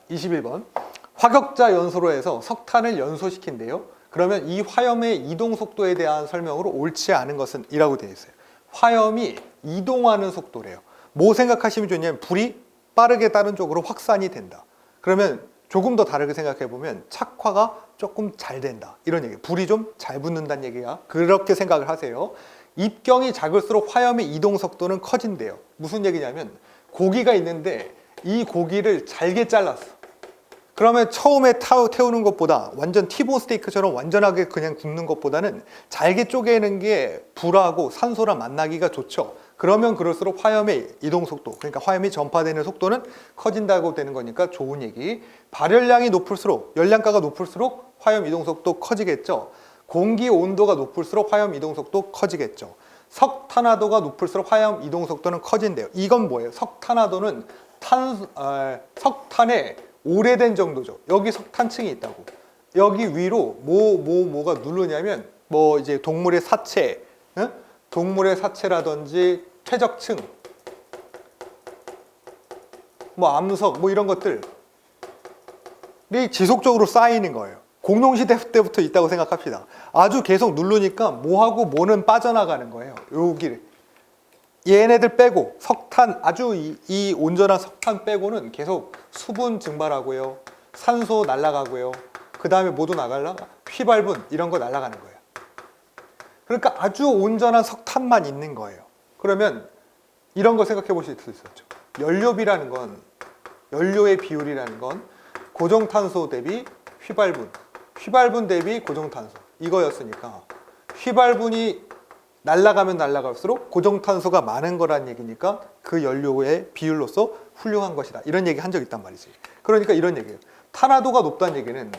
21번. 화격자 연소로 해서 석탄을 연소시킨대요. 그러면 이 화염의 이동 속도에 대한 설명으로 옳지 않은 것은 이라고 되어 있어요. 화염이 이동하는 속도래요. 뭐 생각하시면 좋냐면 불이 빠르게 다른 쪽으로 확산이 된다. 그러면 조금 더 다르게 생각해 보면 착화가 조금 잘 된다. 이런 얘기. 불이 좀 잘 붙는다는 얘기야. 그렇게 생각을 하세요. 입경이 작을수록 화염의 이동 속도는 커진대요. 무슨 얘기냐면 고기가 있는데 이 고기를 잘게 잘랐어. 그러면 처음에 태우는 것보다 완전 티본 스테이크처럼 완전하게 그냥 굽는 것보다는 잘게 쪼개는 게 불하고 산소랑 만나기가 좋죠. 그러면 그럴수록 화염의 이동 속도, 그러니까 화염이 전파되는 속도는 커진다고 되는 거니까 좋은 얘기. 발열량이 높을수록, 열량가가 높을수록 화염 이동 속도 커지겠죠. 공기 온도가 높을수록 화염 이동 속도 커지겠죠. 석탄화도가 높을수록 화염 이동 속도는 커진대요. 이건 뭐예요? 석탄화도는 석탄의 오래된 정도죠. 여기 석탄층이 있다고. 여기 위로 뭐가 누르냐면 뭐 이제 동물의 사체, 응? 동물의 사체라든지 퇴적층, 뭐 암석, 뭐 이런 것들이 지속적으로 쌓이는 거예요. 공룡시대 때부터 있다고 생각합시다. 아주 계속 누르니까 뭐하고 뭐는 빠져나가는 거예요. 여기를. 얘네들 빼고 석탄, 아주 이 온전한 석탄 빼고는 계속 수분 증발하고요, 산소 날아가고요, 그 다음에 모두 나갈라? 휘발분 이런 거 날아가는 거예요. 그러니까 아주 온전한 석탄만 있는 거예요. 그러면 이런 거 생각해 보실 수 있었죠. 연료비라는 건, 연료의 비율이라는 건 고정탄소 대비 휘발분, 휘발분 대비 고정탄소 이거였으니까 휘발분이 날아가면 날아갈수록 고정탄소가 많은 거란 얘기니까 그 연료의 비율로서 훌륭한 것이다. 이런 얘기 한 적 있단 말이지. 그러니까 이런 얘기예요. 탄화도가 높다는 얘기는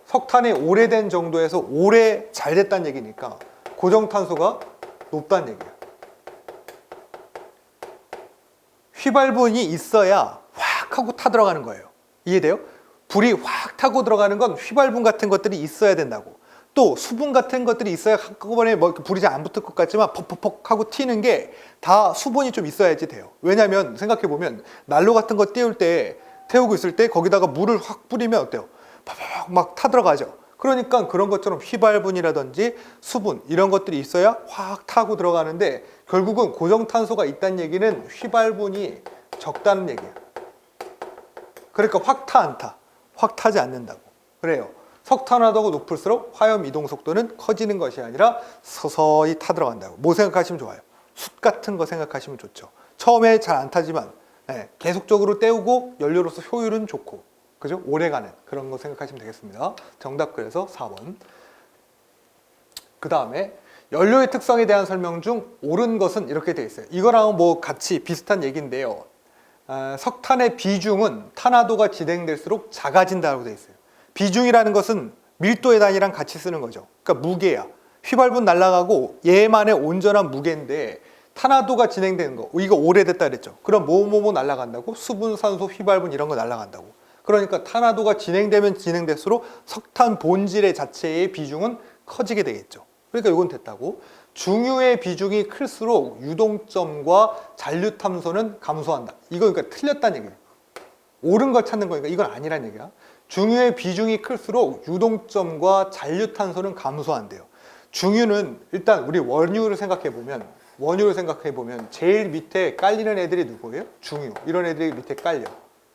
석탄이 오래된 정도에서 오래 잘 됐다는 얘기니까 고정탄소가 높다는 얘기예요. 휘발분이 있어야 확 하고 타 들어가는 거예요. 이해돼요? 불이 확 타고 들어가는 건 휘발분 같은 것들이 있어야 된다고. 또 수분 같은 것들이 있어야 한꺼번에 뭐 불이 잘 안 붙을 것 같지만 퍽퍽퍽 하고 튀는 게 다 수분이 좀 있어야지 돼요. 왜냐면 생각해보면 난로 같은 거 태우고 있을 때 거기다가 물을 확 뿌리면 어때요? 팍팍 막 타들어가죠. 그러니까 그런 것처럼 휘발분이라든지 수분 이런 것들이 있어야 확 타고 들어가는데 결국은 고정탄소가 있다는 얘기는 휘발분이 적다는 얘기예요. 그러니까 확 타 안 타? 확 타지 않는다고. 그래요. 석탄화도가 높을수록 화염 이동 속도는 커지는 것이 아니라 서서히 타들어간다고. 뭐 생각하시면 좋아요? 숯 같은 거 생각하시면 좋죠. 처음에 잘 안 타지만 계속적으로 때우고 연료로서 효율은 좋고, 그죠? 오래가는 그런 거 생각하시면 되겠습니다. 정답 그래서 4번. 그 다음에 연료의 특성에 대한 설명 중 옳은 것은 이렇게 되어 있어요. 이거랑 뭐 같이 비슷한 얘기인데요. 석탄의 비중은 탄화도가 진행될수록 작아진다고 되어 있어요. 비중이라는 것은 밀도의 단위랑 같이 쓰는 거죠. 그러니까 무게야. 휘발분 날아가고 얘만의 온전한 무게인데 탄화도가 진행되는 거. 이거 오래됐다 그랬죠. 그럼 뭐뭐뭐 날아간다고? 수분, 산소, 휘발분 이런 거 날아간다고. 그러니까 탄화도가 진행되면 진행될수록 석탄 본질의 자체의 비중은 커지게 되겠죠. 그러니까 이건 됐다고. 중유의 비중이 클수록 유동점과 잔류탄소는 감소한다. 이거 그러니까 틀렸다는 얘기예요. 옳은 걸 찾는 거니까 이건 아니란 얘기야. 중유의 비중이 클수록 유동점과 잔류탄소는 감소한대요. 중유는 일단 우리 원유를 생각해 보면 제일 밑에 깔리는 애들이 누구예요? 중유. 이런 애들이 밑에 깔려.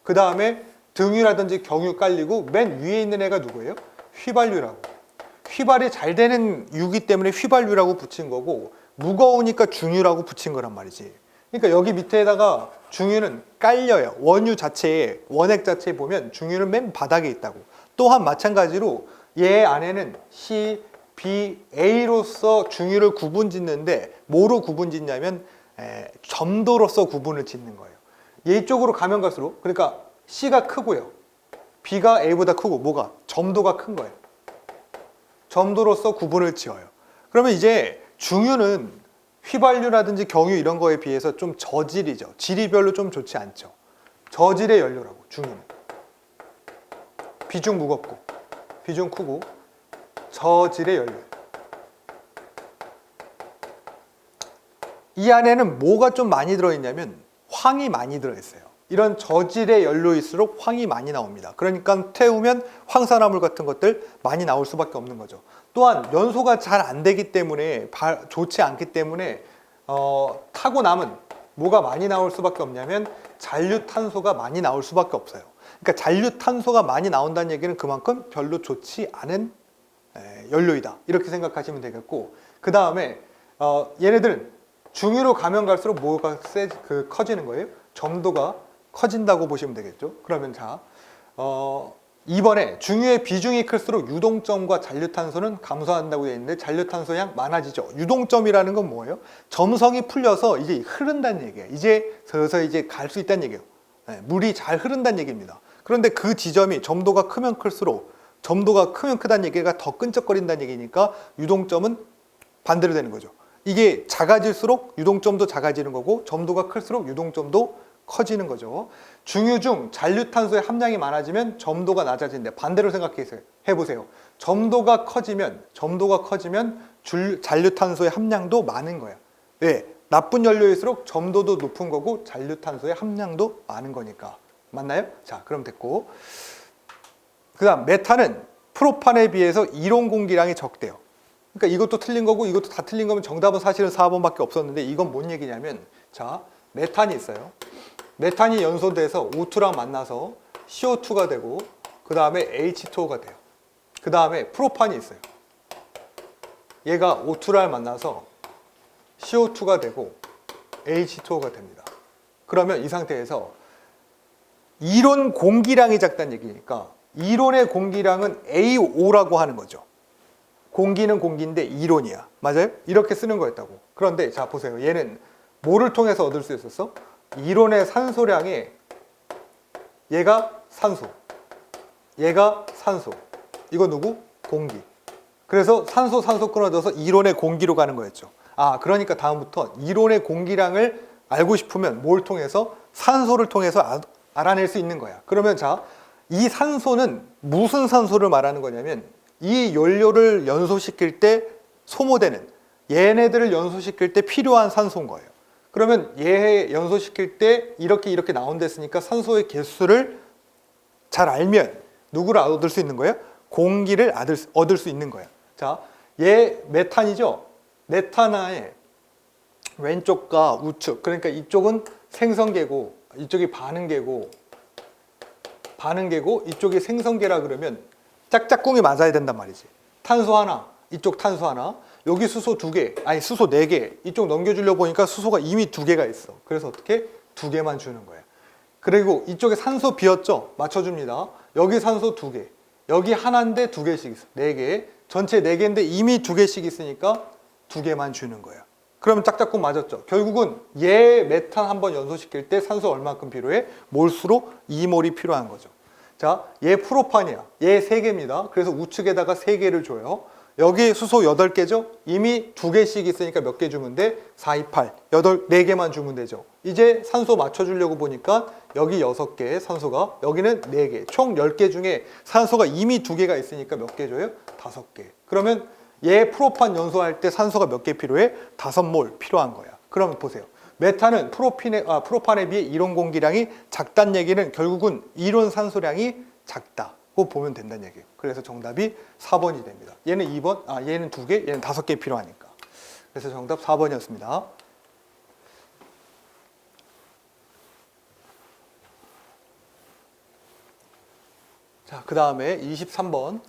그 다음에 등유라든지 경유 깔리고 맨 위에 있는 애가 누구예요? 휘발유라고. 휘발이 잘 되는 유기 때문에 휘발유라고 붙인 거고 무거우니까 중유라고 붙인 거란 말이지. 그러니까 여기 밑에다가 중유는 깔려요. 원유 자체에, 원액 자체에 보면 중유는 맨 바닥에 있다고. 또한 마찬가지로 얘 안에는 C, B, A로서 중유를 구분 짓는데 뭐로 구분 짓냐면 점도로서 구분을 짓는 거예요. 얘 쪽으로 가면 갈수록, 그러니까 C가 크고요. B가 A보다 크고 뭐가? 점도가 큰 거예요. 점도로서 구분을 지어요. 그러면 이제 중유는 휘발유라든지 경유 이런 거에 비해서 좀 저질이죠. 질이 별로 좀 좋지 않죠. 저질의 연료라고, 중유는. 비중 무겁고, 비중 크고, 저질의 연료. 이 안에는 뭐가 좀 많이 들어있냐면 황이 많이 들어있어요. 이런 저질의 연료일수록 황이 많이 나옵니다. 그러니까 태우면 황산화물 같은 것들 많이 나올 수밖에 없는 거죠. 또한 연소가 잘 안 되기 때문에 좋지 않기 때문에 타고 나면 뭐가 많이 나올 수밖에 없냐면 잔류탄소가 많이 나올 수밖에 없어요. 그러니까 잔류탄소가 많이 나온다는 얘기는 그만큼 별로 좋지 않은 연료이다, 이렇게 생각하시면 되겠고, 그 다음에 얘네들은 중유로 가면 갈수록 뭐가 커지는 거예요? 점도가 커진다고 보시면 되겠죠. 그러면 자, 이번에 중유의 비중이 클수록 유동점과 잔류탄소는 감소한다고 되어 있는데 잔류탄소량 많아지죠. 유동점이라는 건 뭐예요? 점성이 풀려서 이제 흐른다는 얘기예요. 이제 서서히 이제 갈 수 있다는 얘기예요. 물이 잘 흐른다는 얘기입니다. 그런데 그 지점이 점도가 크면 클수록, 점도가 크면 크다는 얘기가 더 끈적거린다는 얘기니까 유동점은 반대로 되는 거죠. 이게 작아질수록 유동점도 작아지는 거고, 점도가 클수록 유동점도 커지는 거죠. 중유 중 잔류탄소의 함량이 많아지면 점도가 낮아진다. 반대로 해보세요. 점도가 커지면 잔류탄소의 함량도 많은 거야. 왜? 나쁜 연료일수록 점도도 높은 거고 잔류탄소의 함량도 많은 거니까. 맞나요? 자, 그럼 됐고. 그 다음 메탄은 프로판에 비해서 이론 공기량이 적대요. 그러니까 이것도 틀린 거고 이것도 다 틀린 거면 정답은 사실은 4번밖에 없었는데, 이건 뭔 얘기냐면, 자, 메탄이 있어요. 메탄이 연소돼서 O2랑 만나서 CO2가 되고, 그 다음에 H2O가 돼요. 그 다음에 프로판이 있어요. 얘가 O2랑 만나서 CO2가 되고 H2O가 됩니다. 그러면 이 상태에서 이론 공기량이 작다는 얘기니까 이론의 공기량은 AO라고 하는 거죠. 공기는 공기인데 이론이야. 맞아요? 이렇게 쓰는 거였다고. 그런데 자, 보세요. 얘는 뭐를 통해서 얻을 수 있었어? 이론의 산소량이, 얘가 산소, 얘가 산소, 이거 누구? 공기. 그래서 산소 끊어져서 이론의 공기로 가는 거였죠. 아, 그러니까 다음부터 이론의 공기량을 알고 싶으면 뭘 통해서? 산소를 통해서 알아낼 수 있는 거야. 그러면 자, 이 산소는 무슨 산소를 말하는 거냐면, 이 연료를 연소시킬 때 소모되는, 얘네들을 연소시킬 때 필요한 산소인 거예요. 그러면 얘 연소시킬 때 이렇게 나온댔으니까 산소의 개수를 잘 알면 누구를 얻을 수 있는 거예요? 공기를 얻을 수 있는 거예요. 자, 얘 메탄이죠? 메탄화의 왼쪽과 우측, 그러니까 이쪽은 생성계고 이쪽이 반응계고 이쪽이 생성계라 그러면 짝짝꿍이 맞아야 된단 말이지. 탄소 하나, 이쪽 탄소 하나, 여기 수소 2개, 아니 수소 4개, 이쪽 넘겨주려고 보니까 수소가 이미 2개가 있어. 그래서 어떻게? 2개만 주는 거야. 그리고 이쪽에 산소 비었죠? 맞춰줍니다. 여기 산소 2개, 여기 하나인데 2개씩 있어. 4개, 전체 4개인데 이미 2개씩 있으니까 2개만 주는 거야. 그러면 짝짝꿍 맞았죠? 결국은 얘 메탄 한번 연소시킬 때 산소 얼마큼 필요해? 몰수로 2몰이 필요한 거죠. 자, 얘 프로판이야. 얘 3개입니다. 그래서 우측에다가 3개를 줘요. 여기 수소 8개죠? 이미 2개씩 있으니까 몇 개 주면 돼? 4, 2, 8, 4개만 주면 되죠. 이제 산소 맞춰주려고 보니까 여기 6개 산소가, 여기는 4개, 총 10개 중에 산소가 이미 2개가 있으니까 몇 개 줘요? 5개. 그러면 얘 프로판 연소할 때 산소가 몇 개 필요해? 5몰 필요한 거야. 그러면 보세요. 메탄은 프로판에 비해 이론 공기량이 작다는 얘기는 결국은 이론 산소량이 작다고 보면 된다는 얘기예요. 그래서 정답이 4번이 됩니다. 얘는 2번, 얘는 2개, 얘는 5개 필요하니까. 그래서 정답 4번이었습니다. 자, 그 다음에 23번.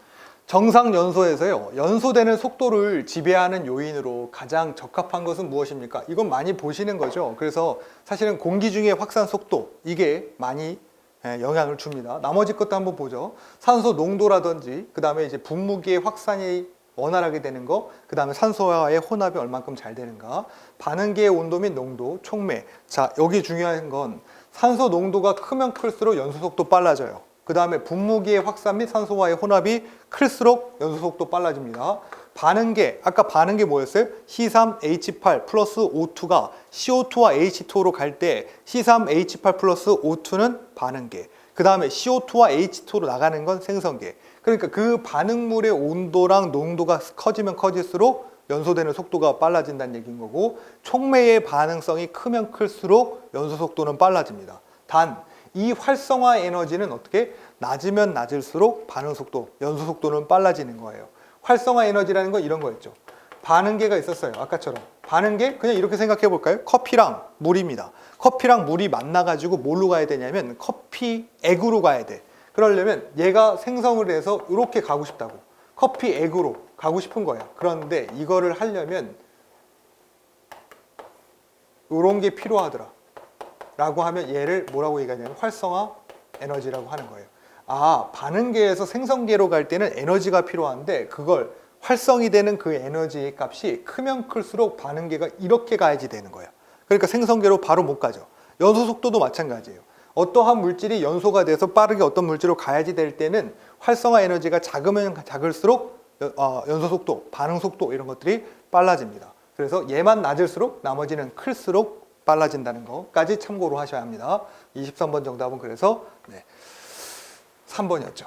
정상 연소에서요, 연소되는 속도를 지배하는 요인으로 가장 적합한 것은 무엇입니까? 이건 많이 보시는 거죠. 그래서 사실은 공기 중의 확산 속도, 이게 많이 영향을 줍니다. 나머지 것도 한번 보죠. 산소 농도라든지, 그 다음에 이제 분무기의 확산이 원활하게 되는 거, 그 다음에 산소와의 혼합이 얼만큼 잘 되는가, 반응계의 온도 및 농도, 촉매. 자, 여기 중요한 건 산소 농도가 크면 클수록 연소 속도 빨라져요. 그 다음에 분무기의 확산 및 산소와의 혼합이 클수록 연소 속도 빨라집니다. 반응계, 아까 반응계 뭐였어요? C3H8 플러스 O2가 CO2와 H2O로 갈 때 C3H8 플러스 O2는 반응계, 그 다음에 CO2와 H2O로 나가는 건 생성계. 그러니까 그 반응물의 온도랑 농도가 커지면 커질수록 연소되는 속도가 빨라진다는 얘기인 거고, 촉매의 반응성이 크면 클수록 연소 속도는 빨라집니다. 단 이 활성화 에너지는 어떻게 낮으면 낮을수록 반응 속도, 연소 속도는 빨라지는 거예요. 활성화 에너지라는 건 이런 거였죠. 반응계가 있었어요. 아까처럼. 반응계 그냥 이렇게 생각해 볼까요? 커피랑 물입니다. 커피랑 물이 만나가지고 뭘로 가야 되냐면 커피 액으로 가야 돼. 그러려면 얘가 생성을 해서 이렇게 가고 싶다고. 커피 액으로 가고 싶은 거야. 그런데 이거를 하려면 이런 게 필요하더라. 라고 하면 얘를 뭐라고 얘기하냐면 활성화 에너지라고 하는 거예요. 아, 반응계에서 생성계로 갈 때는 에너지가 필요한데 그걸 활성이 되는 그 에너지의 값이 크면 클수록 반응계가 이렇게 가야지 되는 거야. 그러니까 생성계로 바로 못 가죠. 연소 속도도 마찬가지예요. 어떠한 물질이 연소가 돼서 빠르게 어떤 물질로 가야지 될 때는 활성화 에너지가 작으면 작을수록 연소 속도, 반응 속도 이런 것들이 빨라집니다. 그래서 얘만 낮을수록 나머지는 클수록 빨라진다는 것까지 참고로 하셔야 합니다. 23번 정답은 그래서 3번이었죠.